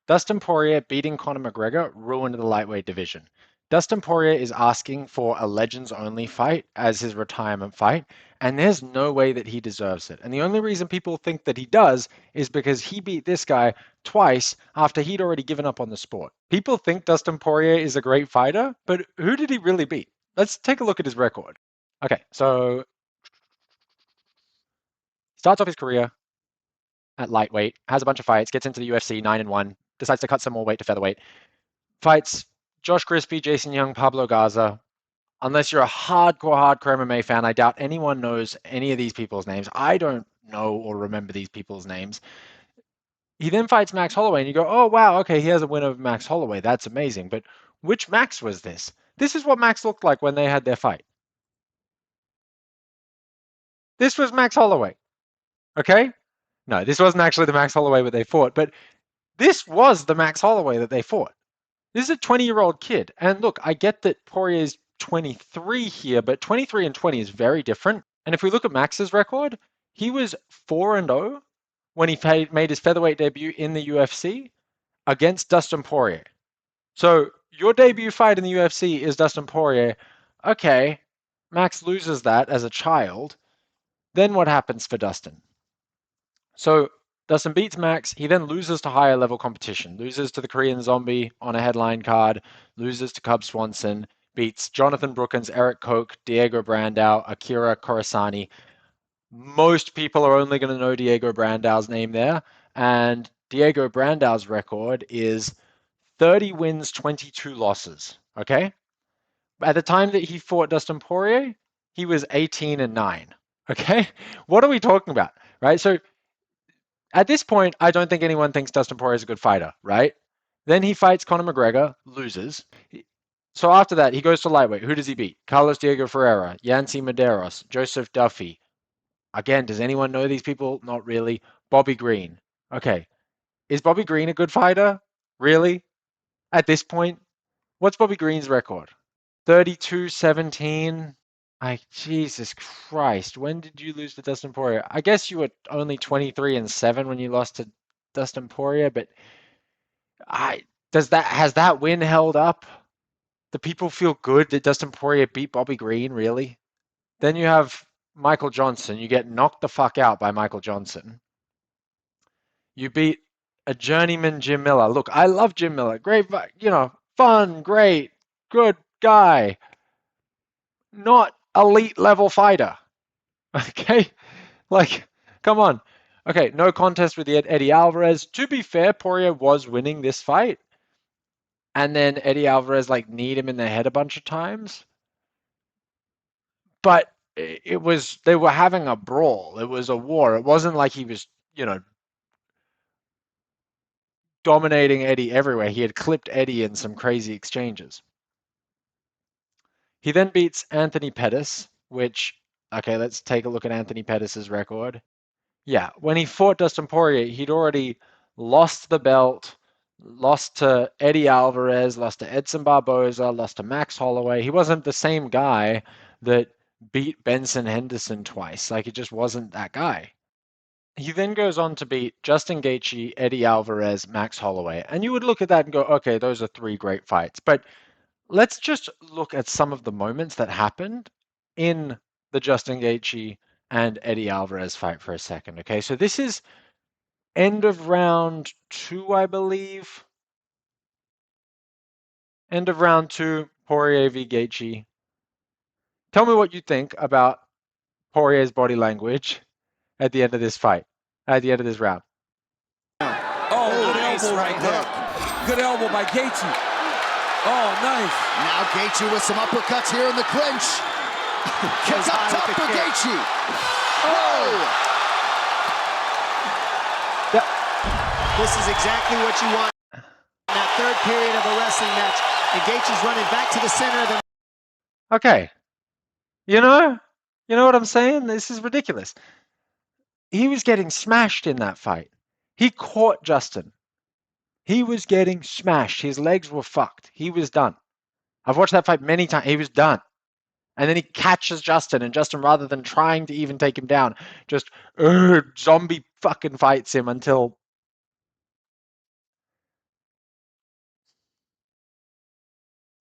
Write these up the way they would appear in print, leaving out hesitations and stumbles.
Dustin Poirier beating Conor McGregor ruined the lightweight division. Dustin Poirier is asking for a legends only fight as his retirement fight, and there's no way that he deserves it. And the only reason people think that he does is because he beat this guy twice after he'd already given up on the sport. People think Dustin Poirier is a great fighter, but who did he really beat? Let's take a look at his record. Okay, so starts off his career at lightweight, has a bunch of fights, gets into the UFC 9-1, decides to cut some more weight to featherweight, fights Josh Crispy, Jason Young, Pablo Garza. Unless you're a hardcore MMA fan, I doubt anyone knows any of these people's names. I don't know or remember these people's names. He then fights Max Holloway, and you go, oh, wow, okay, he has a win over Max Holloway. That's amazing. But which Max was this? This is what Max looked like when they had their fight. This was Max Holloway. Okay? No, this wasn't actually the Max Holloway that they fought, but this was the Max Holloway that they fought. This is a 20-year-old kid. And look, I get that Poirier's 23 here, but 23 and 20 is very different. And if we look at Max's record, he was 4-0 when he made his featherweight debut in the UFC against Dustin Poirier. So your debut fight in the UFC is Dustin Poirier. Okay, Max loses that as a child. Then what happens for Dustin? So Dustin beats Max. He then loses to higher level competition, loses to the Korean Zombie on a headline card, loses to Cub Swanson, beats Jonathan Brookins, Eric Koch, Diego Brandao, Akira Korasani. Most people are only going to know Diego Brandao's name there. And Diego Brandao's record is 30 wins, 22 losses. Okay? At the time that he fought Dustin Poirier, he was 18-9. Okay? What are we talking about? Right? So at this point, I don't think anyone thinks Dustin Poirier is a good fighter, right? Then he fights Conor McGregor, loses. So after that, he goes to lightweight. Who does he beat? Carlos Diego Ferreira, Yancy Medeiros, Joseph Duffy. Again, does anyone know these people? Not really. Bobby Green. Okay. Is Bobby Green a good fighter? Really? At this point? What's Bobby Green's record? 32-17. Jesus Christ, when did you lose to Dustin Poirier? I guess you were only 23-7 when you lost to Dustin Poirier, but has that win held up? Do people feel good that Dustin Poirier beat Bobby Green, really? Then you have Michael Johnson. You get knocked the fuck out by Michael Johnson. You beat a journeyman Jim Miller. Look, I love Jim Miller. Great, fun, great, good guy. Not elite level fighter. Okay? Like, come on. Okay, no contest with Eddie Alvarez. To be fair, Poirier was winning this fight. And then Eddie Alvarez kneed him in the head a bunch of times. But they were having a brawl. It was a war. It wasn't like he was, dominating Eddie everywhere. He had clipped Eddie in some crazy exchanges. He then beats Anthony Pettis, which, okay, let's take a look at Anthony Pettis' record. Yeah, when he fought Dustin Poirier, he'd already lost the belt, lost to Eddie Alvarez, lost to Edson Barboza, lost to Max Holloway. He wasn't the same guy that beat Benson Henderson twice. He just wasn't that guy. He then goes on to beat Justin Gaethje, Eddie Alvarez, Max Holloway. And you would look at that and go, okay, those are three great fights. But let's just look at some of the moments that happened in the Justin Gaethje and Eddie Alvarez fight for a second. Okay, so this is end of round 2, I believe. End of round 2, Poirier v. Gaethje. Tell me what you think about Poirier's body language at the end of this fight, at the end of this round. Oh, good elbow right there. Good elbow by Gaethje. Oh, nice. Now Gaethje with some uppercuts here in the clinch. Gets up top for Gaethje. Oh! This is exactly what you want in that third period of a wrestling match. And Gaethje's running back to the center of the... Okay. You know what I'm saying? This is ridiculous. He was getting smashed in that fight. He caught Justin. He was getting smashed. His legs were fucked. He was done. I've watched that fight many times. He was done. And then he catches Justin, and Justin, rather than trying to even take him down, just zombie fucking fights him until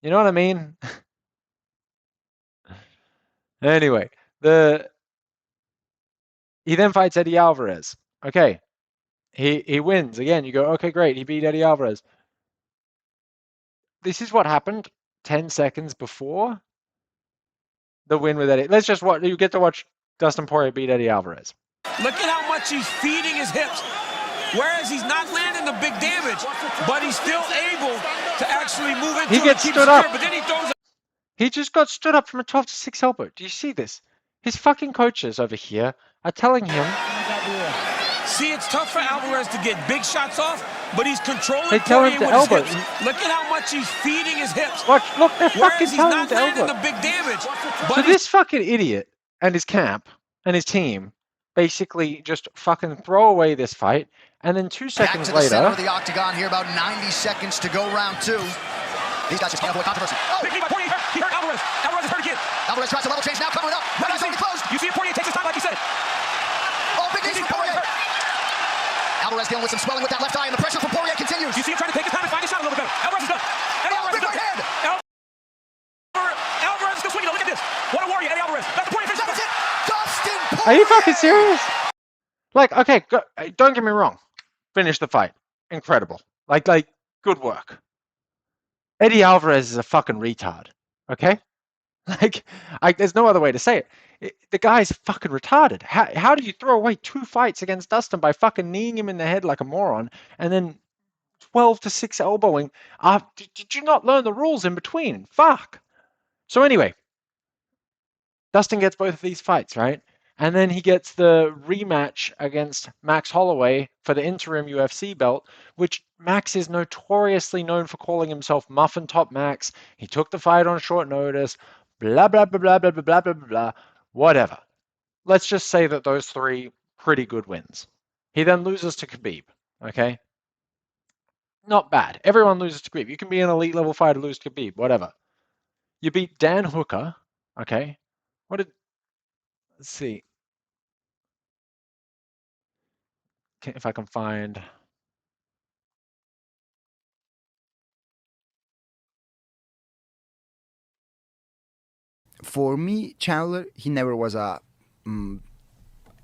You know what I mean? Anyway, he then fights Eddie Alvarez. Okay. He wins. Again, you go, okay, great. He beat Eddie Alvarez. This is what happened 10 seconds before the win with Eddie. Let's just watch. You get to watch Dustin Poirier beat Eddie Alvarez. Look at how much he's feeding his hips. Whereas he's not landing the big damage, but he's still able to actually move into it. He gets stood up. But then he throws. He just got stood up from a 12-6 elbow. Do you see this? His fucking coaches over here are telling him. See, it's tough for Alvarez to get big shots off, but he's controlling They tell him Poirier to with his elbow. hips. Look at how much he's feeding his hips. Watch, look, they're fucking Whereas he's telling him not to landing elbow. the big damage. So this fucking idiot and his camp and his team basically just fucking throw away this fight, and then 2 seconds Back to the center later, of the octagon here, about 90 seconds to go, round two. These guys just can't avoid controversy. Oh! Big knee by Poirier. He hurt Alvarez. Alvarez is hurt again. Alvarez tries to level change now, cover it up. Right eyes already closed. You see if Poirier takes his time like he said. Oh, big knees from Poirier. Alvarez dealing with some swelling with that left eye, and the pressure from Poirier continues. You see him trying to take his time and find his shot a little bit better. Alvarez is done. Eddie Alvarez big is done. right hand. Alvarez is still swinging. Look at this. What a warrior, Eddie Alvarez. That's the Poirier finish. That was it. Dustin Poirier. are you fucking serious? Like, okay, don't get me wrong. Finish the fight. Incredible. Like, good work. Eddie Alvarez is a fucking retard. Okay? Like, there's no other way to say it. The guy's fucking retarded. How do you throw away 2 fights against Dustin by fucking kneeing him in the head like a moron, and then 12-6 elbowing? Did you not learn the rules in between? Fuck. So anyway, Dustin gets both of these fights, right? And then he gets the rematch against Max Holloway for the interim UFC belt, which Max is notoriously known for calling himself Muffin Top Max. He took the fight on short notice, blah, blah, blah, blah, blah, blah, blah, blah, blah, whatever. Let's just say that those 3 pretty good wins. He then loses to Khabib, okay? Not bad. Everyone loses to Khabib. You can be an elite level fighter, lose to Khabib, whatever. You beat Dan Hooker, okay? Let's see if I can find. For me, Chandler, he never was a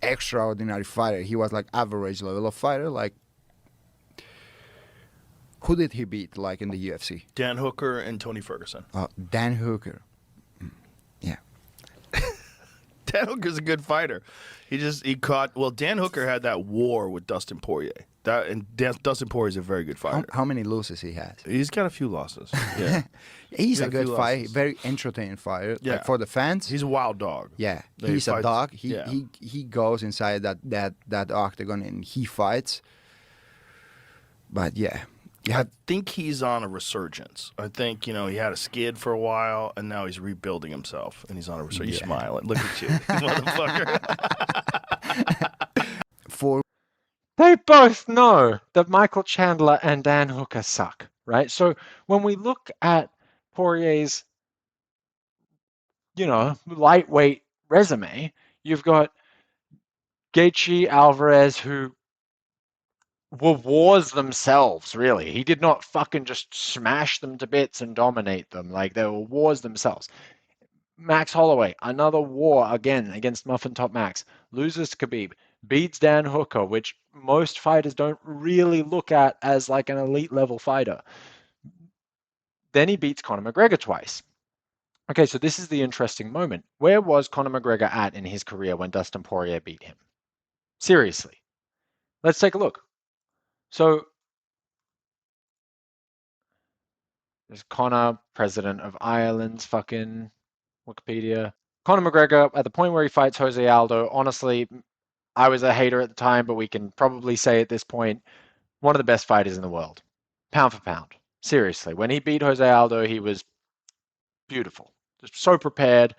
extraordinary fighter. He was like average level of fighter. Like, who did he beat? Like in the UFC? Dan Hooker and Tony Ferguson. Dan Hooker. Yeah. Dan Hooker's a good fighter. Dan Hooker had that war with Dustin Poirier. Dustin Poirier is a very good fighter. How many losses he has? He's got a few losses. Yeah. He's Yeah, a good few fighter, losses. very entertaining fighter. Yeah. Like for the fans. He's a wild dog. Yeah, He he's a fights- dog. yeah. He goes inside that octagon and he fights. But yeah, I think he's on a resurgence. I think, he had a skid for a while, and now he's rebuilding himself, and he's on a resurgence. You're smiling. Look at you, motherfucker. They both know that Michael Chandler and Dan Hooker suck, right? So when we look at Poirier's, lightweight resume, you've got Gaethje, Alvarez, who were wars themselves, really. He did not fucking just smash them to bits and dominate them. Like, they were wars themselves. Max Holloway, another war again against Muffin Top Max, loses to Khabib, beats Dan Hooker, which most fighters don't really look at as like an elite level fighter. Then he beats Conor McGregor twice. Okay, so this is the interesting moment. Where was Conor McGregor at in his career when Dustin Poirier beat him? Seriously. Let's take a look. So, there's Conor, president of Ireland's fucking Wikipedia. Conor McGregor, at the point where he fights Jose Aldo, honestly, I was a hater at the time, but we can probably say at this point, one of the best fighters in the world. Pound for pound. Seriously. When he beat Jose Aldo, he was beautiful. Just so prepared.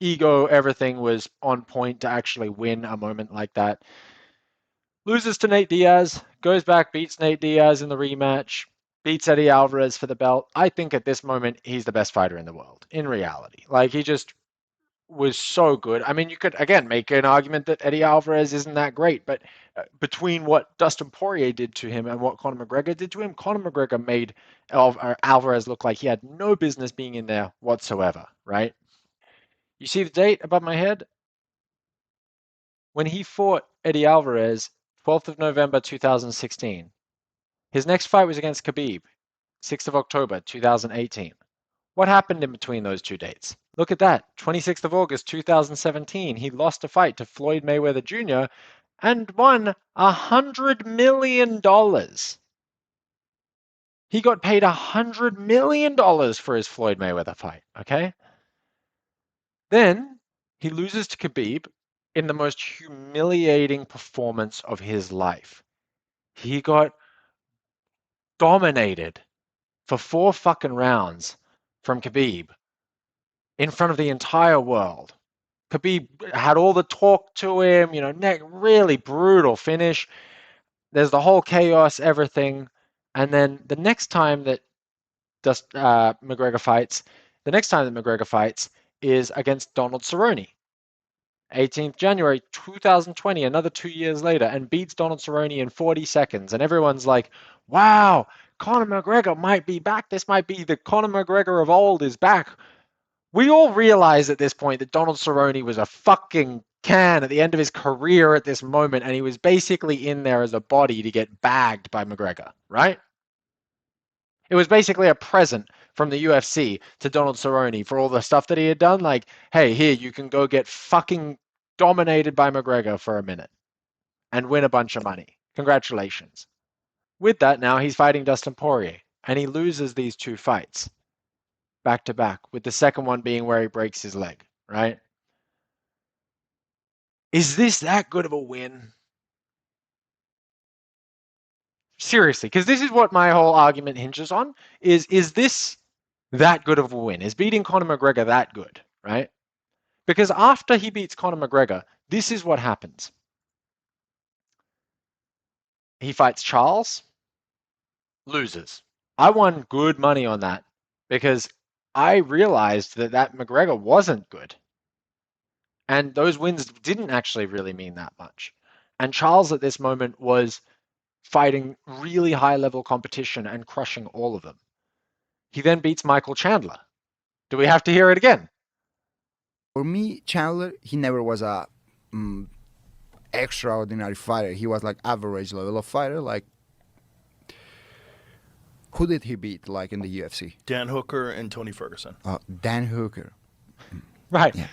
Ego, everything was on point to actually win a moment like that. Loses to Nate Diaz, goes back, beats Nate Diaz in the rematch, beats Eddie Alvarez for the belt. I think at this moment, he's the best fighter in the world, in reality. Like, he just was so good. I mean, you could, again, make an argument that Eddie Alvarez isn't that great, but between what Dustin Poirier did to him and what Conor McGregor did to him, Conor McGregor made Alvarez look like he had no business being in there whatsoever, right? You see the date above my head? When he fought Eddie Alvarez, 12th of November 2016. His next fight was against Khabib, 6th of October 2018. What happened in between those two dates? Look at that. 26th of August 2017, he lost a fight to Floyd Mayweather Jr. and won $100 million. He got paid $100 million for his Floyd Mayweather fight, okay? Then he loses to Khabib in the most humiliating performance of his life. He got dominated for 4 fucking rounds from Khabib in front of the entire world. Khabib had all the talk to him, really brutal finish. There's the whole chaos, everything. And then the next time that McGregor fights is against Donald Cerrone. 18th January 2020, another 2 years later, and beats Donald Cerrone in 40 seconds. And everyone's like, wow, Conor McGregor might be back. This might be the Conor McGregor of old is back. We all realize at this point that Donald Cerrone was a fucking can at the end of his career at this moment, and he was basically in there as a body to get bagged by McGregor, right? It was basically a present from the UFC to Donald Cerrone for all the stuff that he had done. Like, hey, here, you can go get fucking dominated by McGregor for a minute and win a bunch of money. Congratulations. With that, now he's fighting Dustin Poirier, and he loses these 2 fights back to back, with the second one being where he breaks his leg, right? Is this that good of a win? Seriously, because this is what my whole argument hinges on, is this that good of a win? Is beating Conor McGregor that good, right? Because after he beats Conor McGregor, this is what happens. He fights Charles, loses. I won good money on that because I realized that McGregor wasn't good. And those wins didn't actually really mean that much. And Charles at this moment was fighting really high-level competition and crushing all of them. He then beats Michael Chandler. Do we have to hear it again? For me, Chandler, he never was a extraordinary fighter. He was like average level of fighter. Like, who did he beat like in the UFC? Dan Hooker and Tony Ferguson. Dan Hooker. Right. Yeah.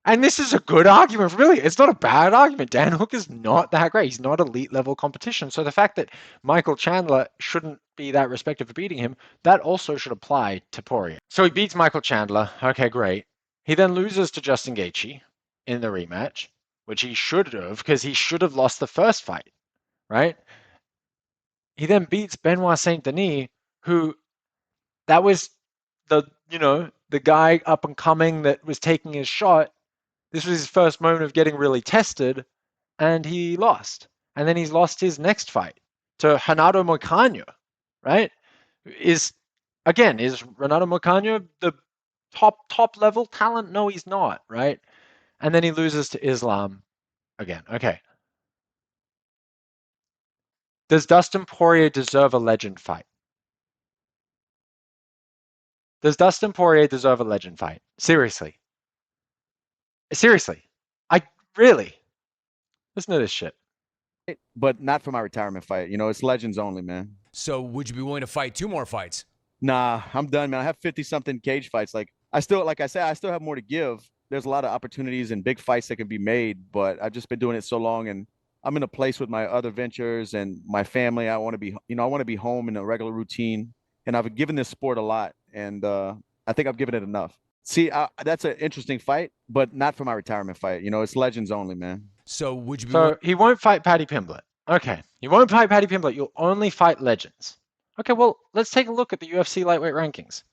And this is a good argument, really. It's not a bad argument. Dan Hooker's not that great. He's not elite level competition. So the fact that Michael Chandler shouldn't be that respected for beating him, that also should apply to Poirier. So he beats Michael Chandler. Okay, great. He then loses to Justin Gaethje in the rematch, which he should have, because he should have lost the first fight, right? He then beats Benoit Saint-Denis, who that was the guy up and coming that was taking his shot. This was his first moment of getting really tested, and he lost. And then he's lost his next fight to Renato Moicano, right? Is Renato Moicano the top level talent? No, he's not, right? And then he loses to Islam again. Okay. Does Dustin Poirier deserve a legend fight? Does Dustin Poirier deserve a legend fight? Seriously. Really. Listen to this shit. But not for my retirement fight. It's legends only, man. So would you be willing to fight 2 more fights? Nah, I'm done, man. I have 50-something cage fights. Like I still have more to give. There's a lot of opportunities and big fights that can be made, but I've just been doing it so long, and I'm in a place with my other ventures and my family. I want to be home in a regular routine, and I've given this sport a lot, and I think I've given it enough. See, that's an interesting fight, but not for my retirement fight. It's legends only, man. So would you be So he won't fight Paddy Pimblett. Okay. He won't fight Paddy Pimblett. You'll only fight legends. Okay, well, let's take a look at the UFC lightweight rankings.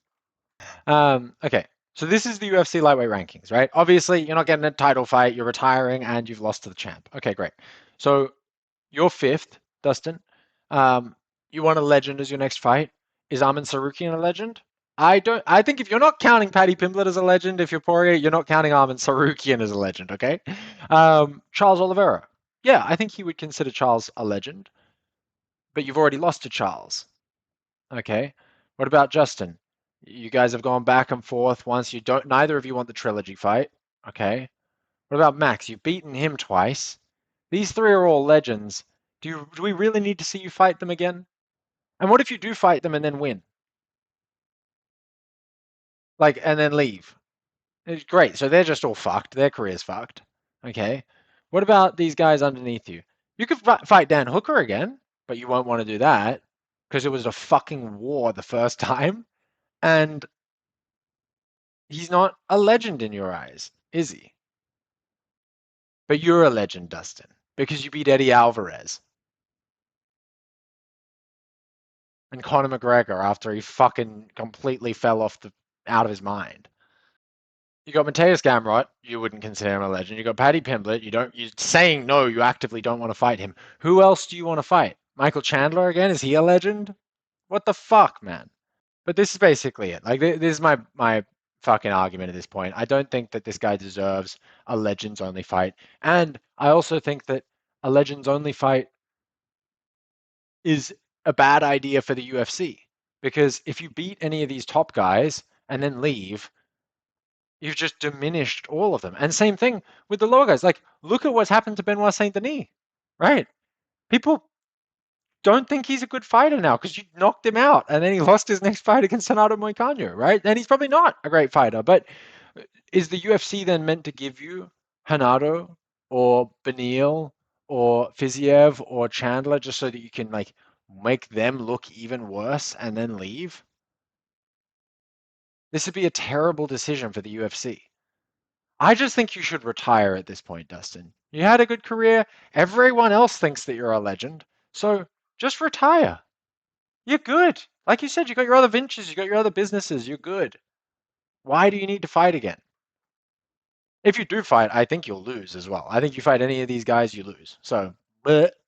Okay. So this is the UFC lightweight rankings, right? Obviously, you're not getting a title fight. You're retiring, and you've lost to the champ. Okay, great. So you're 5th, Dustin. You want a legend as your next fight. Is Arman Tsarukyan a legend? I think if you're not counting Paddy Pimblett as a legend, if you're Poirier, you're not counting Arman Tsarukyan as a legend, okay? Charles Oliveira. yeah, I think he would consider Charles a legend, but you've already lost to Charles. Okay. What about Justin? You guys have gone back and forth once. Neither of you want the trilogy fight. Okay. What about Max? You've beaten him twice. These three are all legends. Do we really need to see you fight them again? And what if you do fight them and then win? Like, and then leave? It's great. So they're just all fucked. Their career's fucked. Okay. What about these guys underneath you? You could fight Dan Hooker again, but you won't want to do that because it was a fucking war the first time. And he's not a legend in your eyes, is he? But you're a legend, Dustin, because you beat Eddie Alvarez and Conor McGregor after he fucking completely fell out of his mind. You got Mateusz Gamrot, you wouldn't consider him a legend. You got Paddy Pimblett, you're saying no, you actively don't want to fight him. Who else do you want to fight? Michael Chandler again? Is he a legend? What the fuck, man? But this is basically it. Like, this is my fucking argument at this point. I don't think that this guy deserves a legends only fight. And I also think that a legends only fight is a bad idea for the UFC. Because if you beat any of these top guys and then leave, you've just diminished all of them. And same thing with the lower guys. Like, look at what's happened to Benoit Saint Denis, right? People don't think he's a good fighter now because you knocked him out and then he lost his next fight against Renato Moicano, right? And he's probably not a great fighter. But is the UFC then meant to give you Renato or Beneil or Fiziev or Chandler just so that you can like make them look even worse and then leave? This would be a terrible decision for the UFC. I just think you should retire at this point, Dustin. You had a good career. Everyone else thinks that you're a legend. So just retire. You're good. Like you said, you got your other ventures, you got your other businesses. You're good. Why do you need to fight again? If you do fight, I think you'll lose as well. I think you fight any of these guys, you lose. So, bleh.